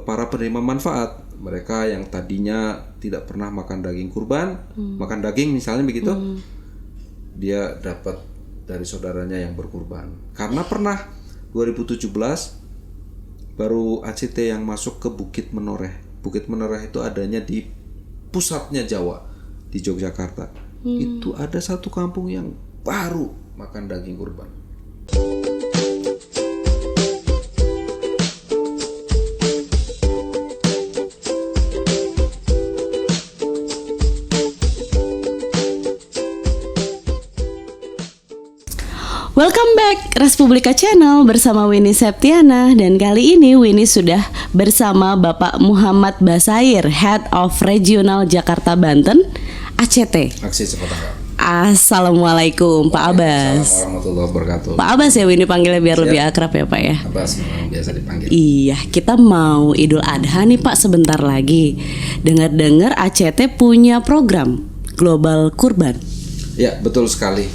para penerima manfaat, mereka yang tadinya tidak pernah makan daging kurban, makan daging misalnya begitu, dia dapat dari saudaranya yang berkurban. Karena pernah 2017 baru ACT yang masuk ke Bukit Menoreh. Bukit Menoreh itu adanya di pusatnya Jawa, di Yogyakarta. Itu ada satu kampung yang baru makan daging kurban. Welcome back Respublika Channel bersama Winnie Septiana. Dan kali ini Winnie sudah bersama Bapak Muhammad Basair, Head of Regional Jakarta Banten, ACT. Aksi Cepat Tanggap. Assalamualaikum Pak Abbas. Assalamualaikum warahmatullahi wabarakatuh. Pak Abbas ya Winnie panggilnya biar lebih akrab ya Pak ya. Abbas memang biasa dipanggil. Iya, kita mau Idul Adha nih Pak sebentar lagi. Dengar-dengar ACT punya program Global Kurban. Ya, betul sekali.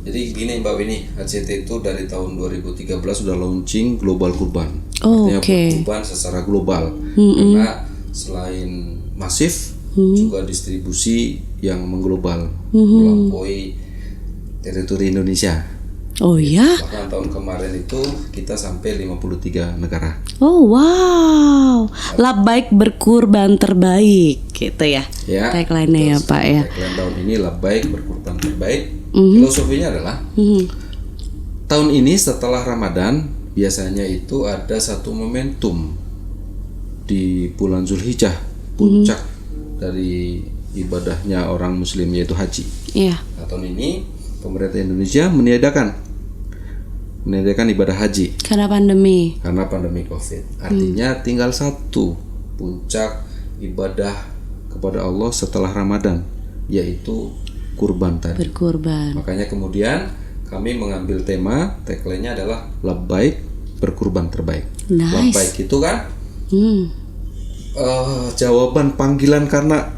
Jadi gini Mbak Winnie, ACT itu dari tahun 2013 sudah launching Global Kurban. Artinya berkurban secara global. Karena selain masif, juga distribusi yang mengglobal, melampaui teritori Indonesia. Oh ya? Bahkan tahun kemarin itu kita sampai 53 negara. Oh wow, Labbaik berkurban terbaik gitu ya, tagline-nya ya Pak ya. Tagline tahun ini Labbaik berkurban terbaik. Filosofinya adalah tahun ini setelah Ramadan biasanya itu ada satu momentum di bulan Zulhijjah, puncak dari ibadahnya orang Muslim yaitu haji. Iya. Nah, tahun ini pemerintah Indonesia meniadakan ibadah haji karena pandemi COVID. Artinya tinggal satu puncak ibadah kepada Allah setelah Ramadan, yaitu kurban tadi. Berkurban. Makanya kemudian kami mengambil tema, tagline-nya adalah Labbaik berkurban terbaik. Nice. Labbaik itu kan jawaban panggilan karena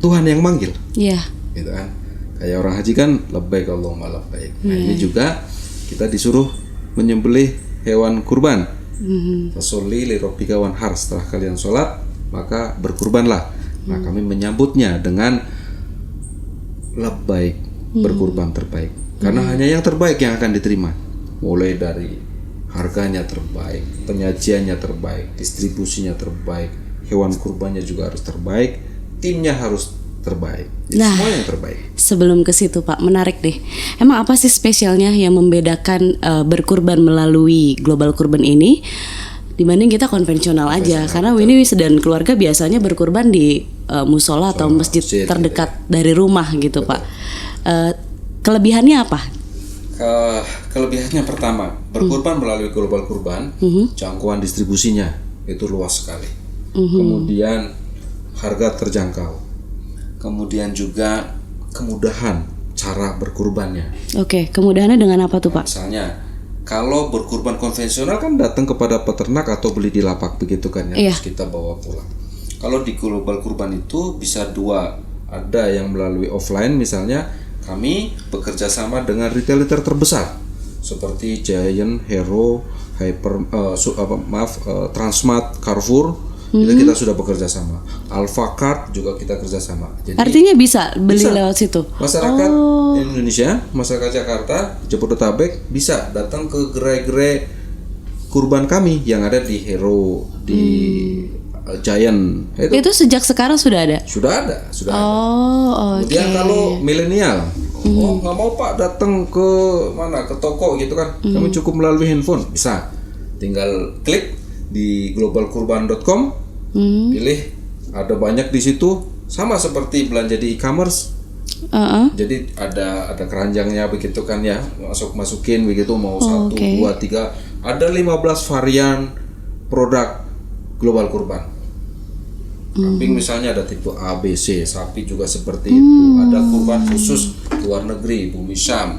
Tuhan yang manggil. Iya. Gitu kan. Kayak orang haji kan labbaik Allahumma labbaik. Nah, ini juga kita disuruh menyembelih hewan kurban. Fasolli li rabbika wanhar, setelah kalian sholat maka berkurbanlah. Nah, kami menyambutnya dengan labbaik berkurban terbaik. Karena hanya yang terbaik yang akan diterima. Mulai dari harganya terbaik, penyajiannya terbaik, distribusinya terbaik, hewan kurbannya juga harus terbaik, timnya harus terbaik. Jadi semua yang terbaik. Sebelum ke situ Pak, menarik deh. Emang apa sih spesialnya yang membedakan berkurban melalui Global Kurban ini dibanding kita konvensional aja? Karena Winnie dan keluarga biasanya berkurban di musola atau masjid terdekat dari rumah gitu Pak. Kelebihannya apa? Kelebihannya pertama, berkurban melalui Global Kurban, jangkauan distribusinya itu luas sekali. Kemudian harga terjangkau. Kemudian juga kemudahan cara berkurbannya. Oke, kemudahannya dengan apa tuh Pak? Misalnya, kalau berkurban konvensional kan datang kepada peternak atau beli di lapak begitu kan ya, terus kita bawa pulang. Kalau di Global Kurban itu bisa dua, ada yang melalui offline, misalnya kami bekerja sama dengan retailer terbesar seperti Giant, Hero, Transmart, Carrefour. Itu kita sudah bekerja sama. Alfacart juga kita kerja sama. Jadi, artinya bisa beli lewat situ. Masyarakat Indonesia, masyarakat Jakarta, Jabodetabek bisa datang ke gerai-gerai kurban kami yang ada di Hero, di Giant. Itu sejak sekarang sudah ada? Sudah ada. Oke. Kemudian kalau milenial, nggak mau Pak datang ke mana, ke toko gitu kan? Kami cukup melalui handphone, bisa. Tinggal klik di globalkurban.com. Pilih, ada banyak di situ, sama seperti belanja di e-commerce. Jadi ada keranjangnya begitu kan ya, masukin begitu, mau 1, 2, 3, ada 15 varian produk Global Kurban. Kambing misalnya ada tipe A, B, C, sapi juga seperti itu. Ada kurban khusus luar negeri, Bumi Syam,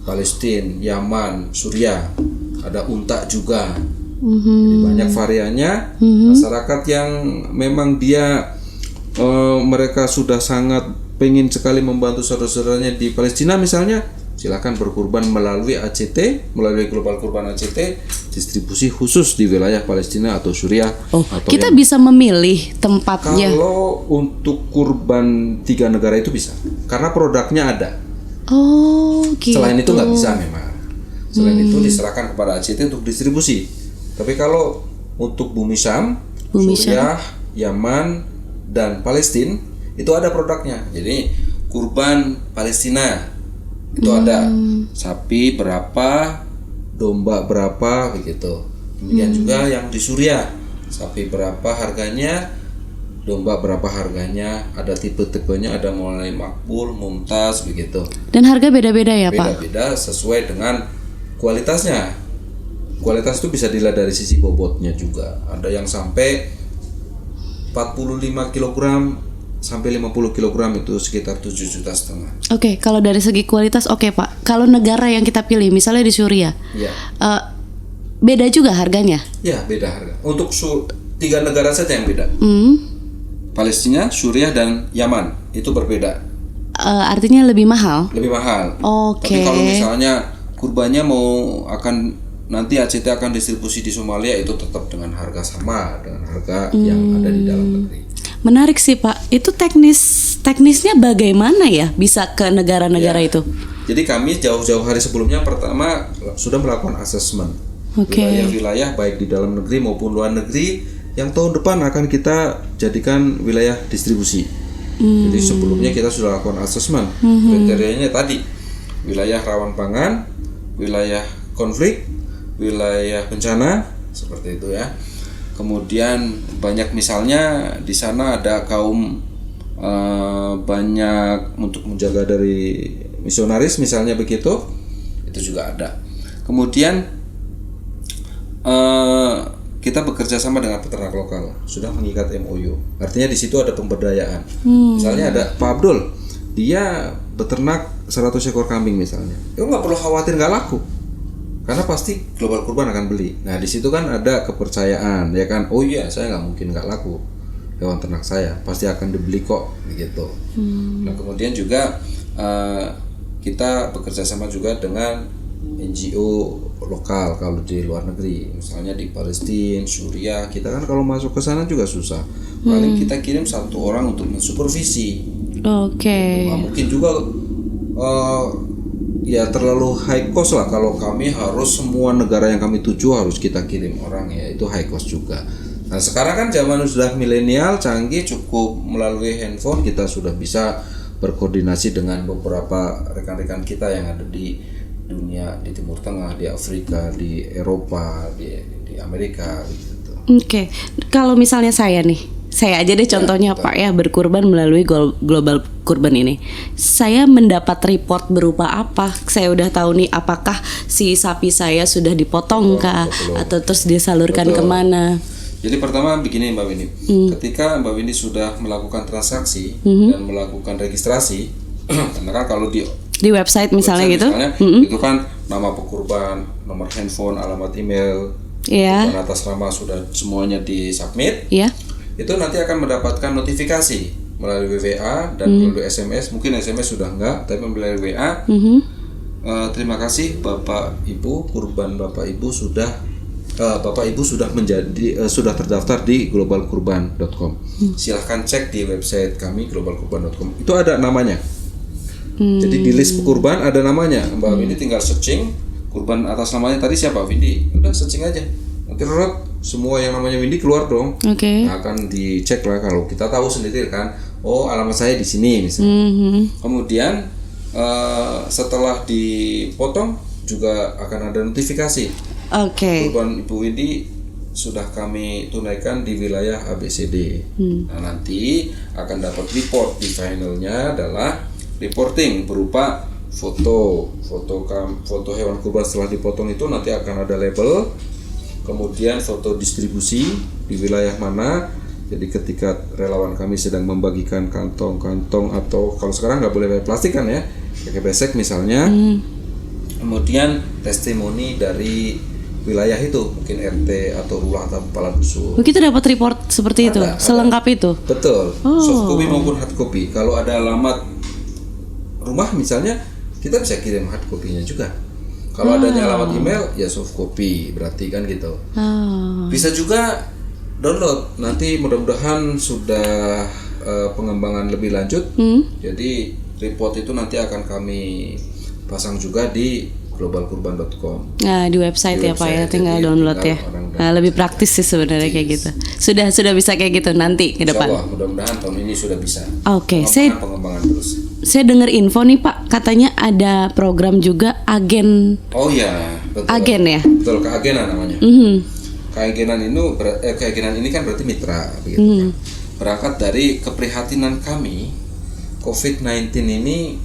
Palestina, Yaman, Suriah. Ada unta juga. Jadi banyak variannya. Masyarakat yang memang dia mereka sudah sangat pengen sekali membantu saudara-saudaranya di Palestina misalnya, silakan berkurban melalui ACT, melalui Global Kurban ACT, distribusi khusus di wilayah Palestina atau Suriah. Atau Kita bisa memilih tempatnya. kalau untuk kurban 3 negara itu bisa, karena produknya ada. Oh, gitu. Selain itu nggak bisa memang. Selain itu diserahkan kepada ACT untuk distribusi. Tapi kalau untuk Bumi Syam, Suriah, Yaman, dan Palestina itu ada produknya. Jadi kurban Palestina itu ada sapi berapa, domba berapa begitu. Kemudian juga yang di Suriah, sapi berapa harganya, domba berapa harganya, ada tipe-tipenya, ada mulai makbul, mumtaz begitu. Dan harga beda-beda ya, Pak? Beda-beda sesuai dengan kualitasnya. Kualitas itu bisa dilihat dari sisi bobotnya juga. Ada yang sampai 45 kg sampai 50 kg itu sekitar 7,5 juta. Oke, kalau dari segi kualitas oke, Pak. Kalau negara yang kita pilih, misalnya di Suriah, Ya. Beda juga harganya? Ya, beda harga. Untuk 3 negara saja yang beda. Palestina, Suriah, dan Yaman itu berbeda. Artinya lebih mahal? Lebih mahal. Oke. Tapi kalau misalnya kurbannya nanti ACT akan distribusi di Somalia, itu tetap dengan harga sama dengan harga yang ada di dalam negeri. Menarik sih, Pak. Itu teknisnya bagaimana ya bisa ke negara-negara itu? Jadi kami jauh-jauh hari sebelumnya pertama sudah melakukan asesmen wilayah-wilayah baik di dalam negeri maupun luar negeri yang tahun depan akan kita jadikan wilayah distribusi. Jadi sebelumnya kita sudah lakukan asesmen. Kriterianya tadi wilayah rawan pangan, wilayah konflik, wilayah bencana, seperti itu ya. Kemudian banyak misalnya di sana ada kaum banyak untuk menjaga dari misionaris misalnya begitu, itu juga ada. Kemudian kita bekerja sama dengan peternak lokal, sudah mengikat MOU. Artinya di situ ada pemberdayaan. Misalnya ada Pak Abdul, dia beternak 100 ekor kambing misalnya, itu nggak perlu khawatir nggak laku. Karena pasti Global Kurban akan beli. Nah di situ kan ada kepercayaan, ya kan? Oh iya, saya nggak mungkin nggak laku hewan ternak saya, pasti akan dibeli kok, begitu. Nah kemudian juga kita bekerja sama juga dengan NGO lokal kalau di luar negeri, misalnya di Palestina, Suriah. Kita kan kalau masuk ke sana juga susah. Paling kita kirim 1 orang untuk mensupervisi. Oke. Nah, mungkin juga ya terlalu high cost lah kalau kami harus semua negara yang kami tuju harus kita kirim orang, ya itu high cost juga. Nah sekarang kan zaman sudah milenial canggih, cukup melalui handphone kita sudah bisa berkoordinasi dengan beberapa rekan-rekan kita yang ada di dunia, di Timur Tengah, di Afrika, di Eropa, di Amerika gitu. Oke. Kalau misalnya saya aja deh contohnya Pak ya, berkurban melalui Global Kurban ini. Saya mendapat report berupa apa? Saya udah tahu nih apakah si sapi saya sudah dipotong kah atau terus disalurkan kemana? Jadi pertama begini Mbak Windy, ketika Mbak Windy sudah melakukan transaksi dan melakukan registrasi, karena kan kalau di website misalnya gitu, itu kan nama pekurban, nomor handphone, alamat email, kurban atas nama sudah semuanya disubmit. Iya. Itu nanti akan mendapatkan notifikasi melalui WA dan melalui SMS. Mungkin SMS sudah enggak, tapi melalui WA. Terima kasih Bapak Ibu, kurban Bapak Ibu sudah sudah terdaftar di globalkurban.com. Silahkan cek di website kami globalkurban.com. Itu ada namanya. Jadi di list kurban ada namanya. Mbak Windy tinggal searching kurban atas namanya tadi siapa, Windy. Udah searching aja. Nanti semua yang namanya Windy keluar dong. Nah, akan dicek lah kalau kita tahu sendiri kan. Oh, alamat saya di sini misalnya. Kemudian setelah dipotong juga akan ada notifikasi. Kurban Ibu Windy sudah kami tunaikan di wilayah ABCD. Nah, nanti akan dapat report. Di finalnya adalah reporting berupa foto hewan kurban setelah dipotong itu nanti akan ada label. Kemudian foto distribusi di wilayah mana. Jadi ketika relawan kami sedang membagikan kantong-kantong atau kalau sekarang nggak boleh pakai plastik kan ya, pakai besek misalnya. Kemudian testimoni dari wilayah itu, mungkin RT atau lurah atau kepala dusun. Begitu dapat report seperti itu, selengkap itu. Betul. Soft copy maupun hard copy. Kalau ada alamat rumah misalnya, kita bisa kirim hard copy-nya juga. Kalau adanya alamat email ya soft copy, berarti kan gitu. Bisa juga download. Nanti mudah-mudahan sudah pengembangan lebih lanjut. Jadi report itu nanti akan kami pasang juga di globalkurban.com. Nah, di website ya Pak ya, tinggal download ya. Nah, lebih praktis sih sebenarnya kayak gitu. Sudah bisa kayak gitu nanti ke depan. Insyaallah, mudah-mudahan tahun ini sudah bisa. Oke, pengembangan terus. Saya dengar info nih Pak, katanya ada program juga agen. Oh iya, betul. Agen ya? Betul, keagenan namanya. Keagenan ini kan berarti mitra, begitu kan. Berangkat dari keprihatinan kami, COVID-19 ini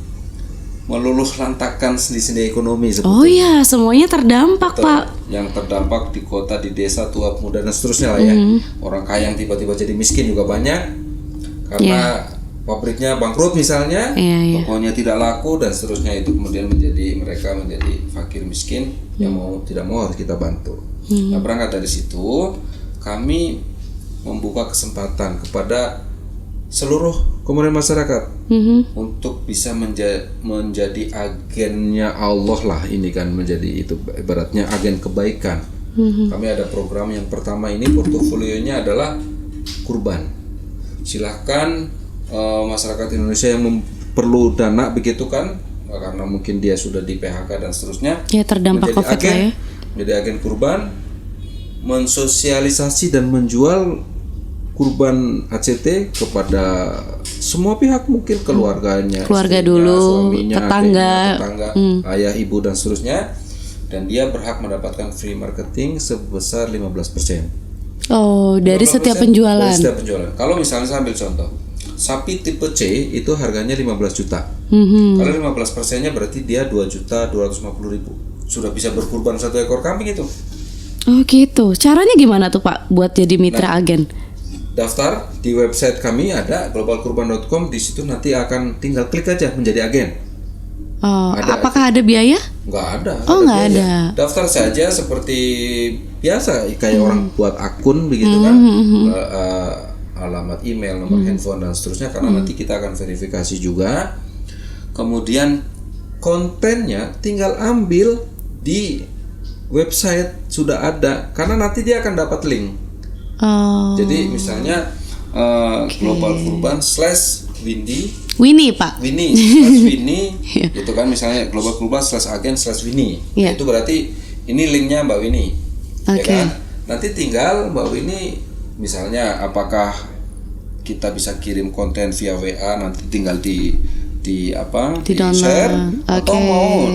meluluh lantakan sendi-sendi ekonomi sebetulnya. Oh iya, semuanya terdampak Betul. Pak. Yang terdampak di kota, di desa, tua, muda dan seterusnya lah ya. Orang kaya yang tiba-tiba jadi miskin juga banyak karena pabriknya bangkrut misalnya, tokonya tidak laku dan seterusnya, itu kemudian mereka menjadi fakir miskin yang tidak mau harus kita bantu. Nah, berangkat dari situ kami membuka kesempatan kepada seluruh komponen masyarakat untuk bisa menjadi agennya Allah lah, ini kan menjadi itu ibaratnya agen kebaikan. Kami ada program yang pertama ini, portofolionya adalah kurban. Silahkan masyarakat Indonesia yang perlu dana begitu kan, karena mungkin dia sudah di PHK dan seterusnya, ya terdampak COVID lah ya. Menjadi agen kurban, mensosialisasi dan menjual kurban ACT kepada semua pihak, mungkin keluarganya, keluarga istrinya, dulu, suaminya, tetangga, ayah, ibu dan seterusnya, dan dia berhak mendapatkan free marketing sebesar 15%. Oh, dari 15% setiap penjualan. Dari setiap penjualan. Kalau misalnya saya ambil contoh, sapi tipe C itu harganya 15 juta. Kalau 15%-nya berarti dia 2.250.000. Sudah bisa berkurban 1 ekor kambing itu. Oh gitu. Caranya gimana tuh Pak buat jadi mitra agen? Daftar di website kami ada globalkurban.com, di situ nanti akan tinggal klik aja menjadi agen. Oh, apakah ada biaya? Nggak ada. Oh, nggak ada. Daftar saja seperti biasa kayak orang buat akun begitu kan. Alamat email, nomor handphone dan seterusnya, karena nanti kita akan verifikasi juga. Kemudian kontennya tinggal ambil di website sudah ada, karena nanti dia akan dapat link. Jadi misalnya Global Kurban /Winnie Pak. Winnie itu kan, misalnya Global Kurban /agen /Winnie. Itu berarti ini linknya Mbak Winnie. Ya kan? Nanti tinggal Mbak Winnie, misalnya apakah kita bisa kirim konten via WA, nanti tinggal di share atau mau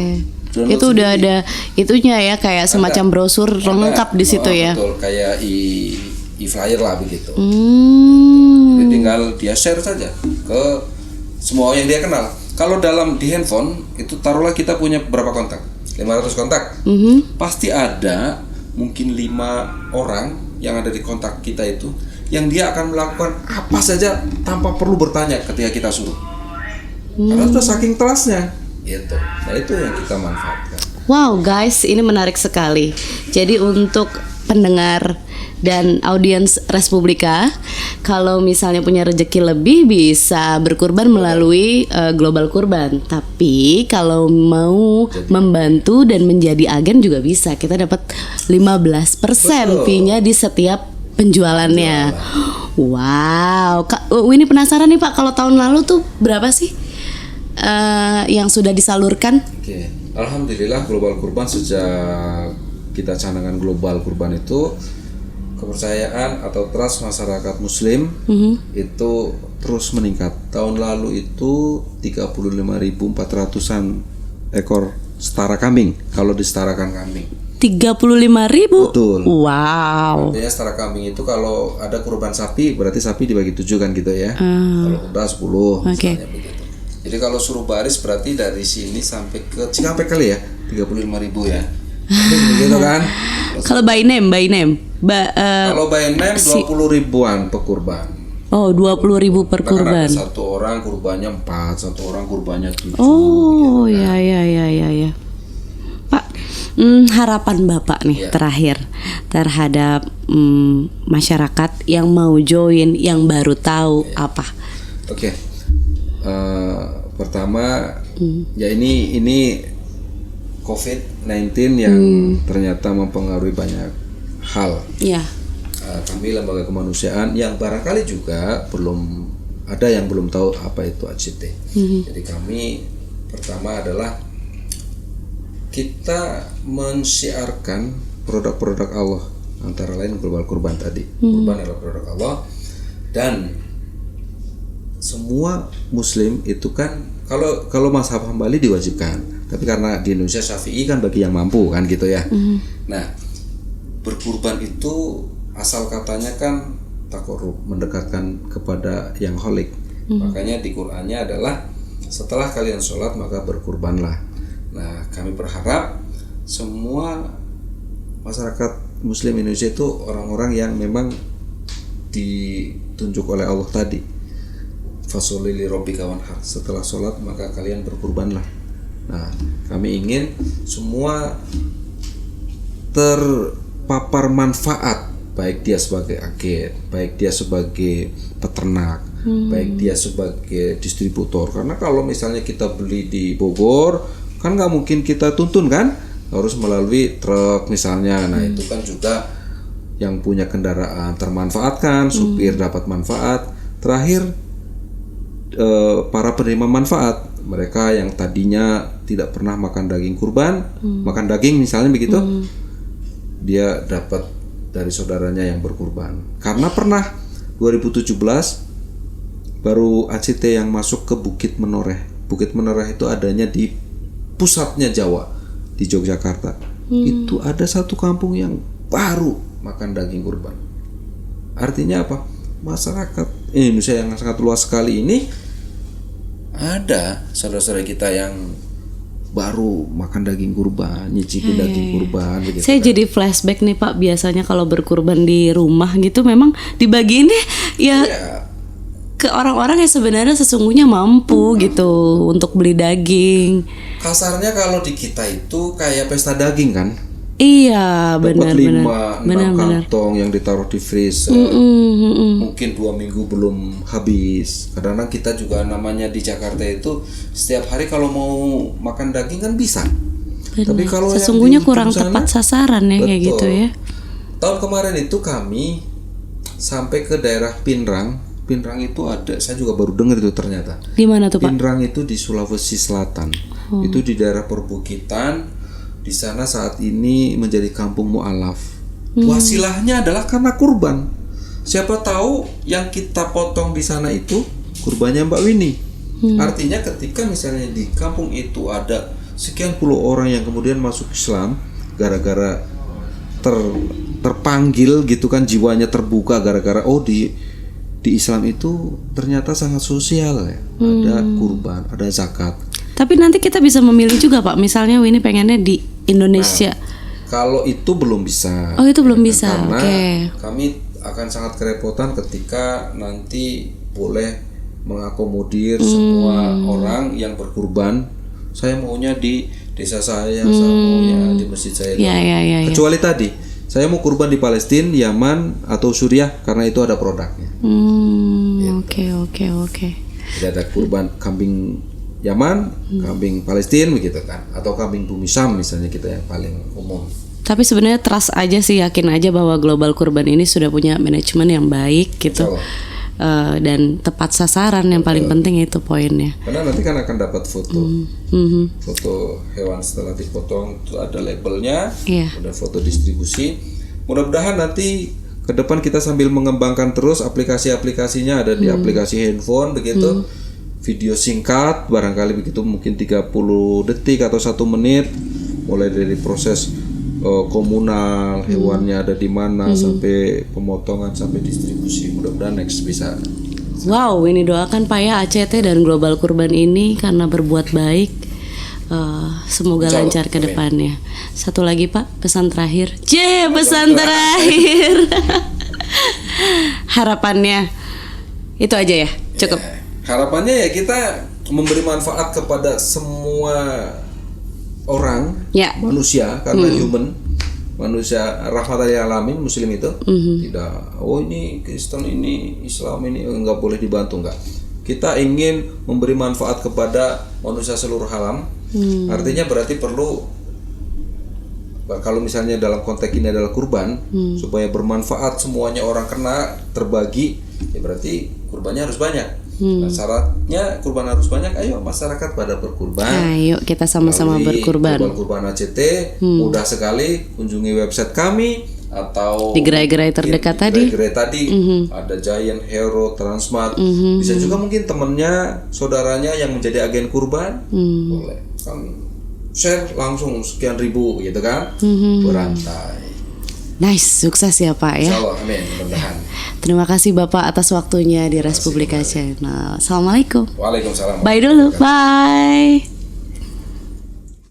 itu udah ada itunya ya, kayak semacam brosur lengkap di situ ya. Betul, kayak e-flyer lah begitu. Jadi tinggal dia share saja ke semua yang dia kenal. Kalau di handphone itu taruhlah kita punya berapa kontak? 500 kontak. Pasti ada mungkin 5 orang yang ada di kontak kita itu yang dia akan melakukan apa saja tanpa perlu bertanya ketika kita suruh. Karena sudah saking trustnya gitu. Nah, itu yang kita manfaatkan. Wow guys, ini menarik sekali. Jadi untuk pendengar dan audiens Respublika, kalau misalnya punya rezeki lebih bisa berkurban melalui Global Kurban. Tapi kalau mau membantu dan menjadi agen juga bisa. Kita dapat 15% fee-nya di setiap penjualannya. Wow, ini penasaran nih Pak, kalau tahun lalu tuh berapa sih yang sudah disalurkan? Oke. Alhamdulillah Global Kurban, sejak kita canangkan Global Kurban itu, kepercayaan atau trust masyarakat Muslim itu terus meningkat. Tahun lalu itu 35.400-an ekor setara kambing, kalau disetarakan kambing. 35.000? Betul. Wow. Artinya setara kambing itu kalau ada kurban sapi, berarti sapi dibagi 7 kan gitu ya. Kalau unta 10 misalnya begitu. Jadi kalau suruh baris berarti dari sini sampai ke Cikampek kali ya, 35.000 ya. Begitu kan? Kalau by name. Kalau by name 20.000-an per kurban. Oh, 20.000 per kurban. Ada satu orang kurbannya 4, satu orang kurbannya 7. Oh, gitu kan. ya. Pak, harapan Bapak nih terakhir terhadap masyarakat yang mau join, yang baru tahu apa? Oke. Pertama Ya ini COVID-19 yang ternyata mempengaruhi banyak hal. Ya. Kami lembaga kemanusiaan yang barangkali juga belum ada yang belum tahu apa itu ACT. Jadi kami pertama adalah kita mensiarkan produk-produk Allah, antara lain Global Kurban tadi. Kurban adalah produk Allah, dan semua Muslim itu kan kalau mazhab Hambali diwajibkan, tapi karena di Indonesia Syafi'i kan bagi yang mampu kan gitu ya. Nah, berkurban itu asal katanya kan takorub, mendekatkan kepada yang holik. Makanya di Qur'annya adalah setelah kalian sholat maka berkurbanlah. Nah, kami berharap semua masyarakat Muslim Indonesia itu orang-orang yang memang ditunjuk oleh Allah tadi. Fasholli li rabbika wanhar. Setelah sholat maka kalian berkurbanlah. Nah, kami ingin semua terpapar manfaat, baik dia sebagai agen, baik dia sebagai peternak, baik dia sebagai distributor. Karena kalau misalnya kita beli di Bogor, kan nggak mungkin kita tuntun kan, harus melalui truk misalnya. Nah itu kan juga yang punya kendaraan termanfaatkan, supir dapat manfaat. Terakhir para penerima manfaat, mereka yang tadinya tidak pernah makan daging kurban, makan daging misalnya begitu, dia dapat dari saudaranya yang berkurban. Karena pernah 2017 baru ACT yang masuk ke Bukit Menoreh. Bukit Menoreh itu adanya di pusatnya Jawa, di Yogyakarta. Itu ada satu kampung yang baru makan daging kurban. Artinya apa? Masyarakat Indonesia yang sangat luas sekali ini ada saudara-saudara kita yang baru makan daging kurban, nyicipin daging kurban begitu. Saya jadi flashback nih Pak, biasanya kalau berkurban di rumah gitu memang dibagiin deh ya ke orang-orang yang sebenarnya sesungguhnya mampu gitu untuk beli daging. Kasarnya kalau di kita itu kayak pesta daging kan? Iya, dapat benar. 5-6 kantong yang ditaruh di freezer. Mungkin 2 minggu belum habis. Kadang-kadang kita juga namanya di Jakarta itu setiap hari kalau mau makan daging kan bisa. Benar. Tapi kalau sesungguhnya yang kurang sana, tepat sasaran ya kayak gitu ya. Tahun kemarin itu kami sampai ke daerah Pinrang. Pinrang itu ada, saya juga baru dengar itu ternyata. Di mana tuh Pak? Pinrang itu di Sulawesi Selatan. Itu di daerah perbukitan. Di sana saat ini menjadi kampung mu'alaf. Wasilahnya adalah karena kurban. Siapa tahu yang kita potong di sana itu kurbannya Mbak Winnie. Artinya ketika misalnya di kampung itu ada sekian puluh orang yang kemudian masuk Islam gara-gara terpanggil gitu kan, jiwanya terbuka gara-gara di Islam itu ternyata sangat sosial ya. Ada kurban, ada zakat. Tapi nanti kita bisa memilih juga Pak, misalnya Winnie pengennya di Indonesia. Kalau itu belum bisa. Oh itu belum bisa, karena oke. kami akan sangat kerepotan ketika nanti boleh mengakomodir semua orang yang berkurban. Saya maunya di desa saya maunya di masjid saya. Ya. Kecuali tadi, saya mau kurban di Palestina, Yaman atau Suriah karena itu ada produknya. Oke. Jadi ada kurban kambing Yaman, kambing Palestina begitu kan, atau kambing bumi Syam misalnya kita yang paling umum. Tapi sebenarnya trust aja sih, yakin aja bahwa Global Kurban ini sudah punya manajemen yang baik gitu. Dan tepat sasaran yang paling penting itu poinnya. Karena nanti kan akan dapat foto, foto hewan setelah dipotong itu ada labelnya, ada foto distribusi. Mudah-mudahan nanti ke depan kita sambil mengembangkan terus aplikasi-aplikasinya, ada di aplikasi handphone begitu. Video singkat barangkali begitu, mungkin 30 detik atau 1 menit, mulai dari proses komunal, hewannya ada di mana, sampai pemotongan, sampai distribusi. Mudah-mudahan next bisa. Wow, ini doakan Pak ya ACT dan Global Kurban ini karena berbuat baik. Semoga lancar ke depannya. Satu lagi Pak, pesan terakhir. Pesan terakhir. Harapannya itu aja ya, cukup. Harapannya ya kita memberi manfaat kepada semua orang, manusia, karena human, manusia rahmatan lil alamin, muslim itu tidak ini Kristen ini Islam ini enggak boleh dibantu, enggak. kita ingin memberi manfaat kepada manusia seluruh alam. Artinya berarti perlu, kalau misalnya dalam konteks ini adalah kurban, supaya bermanfaat semuanya orang kena terbagi, ya berarti kurbannya harus banyak. Nah, syaratnya kurban harus banyak. Ayo masyarakat pada berkurban. Ayo kita sama-sama melalui berkurban. Global Kurban ACT. Mudah sekali, kunjungi website kami atau Di gerai-gerai terdekat tadi. Gerai-gerai tadi ada Giant, Hero, Transmart. Bisa juga mungkin temennya, saudaranya yang menjadi agen kurban, boleh kan share langsung sekian ribu gitu kan, berantai. Nice, sukses ya Pak ya. Insya Allah, amin, mudah-mudahan. Terima kasih Bapak atas waktunya di Respublika Channel. Assalamualaikum. Waalaikumsalam. Bye dulu, bye.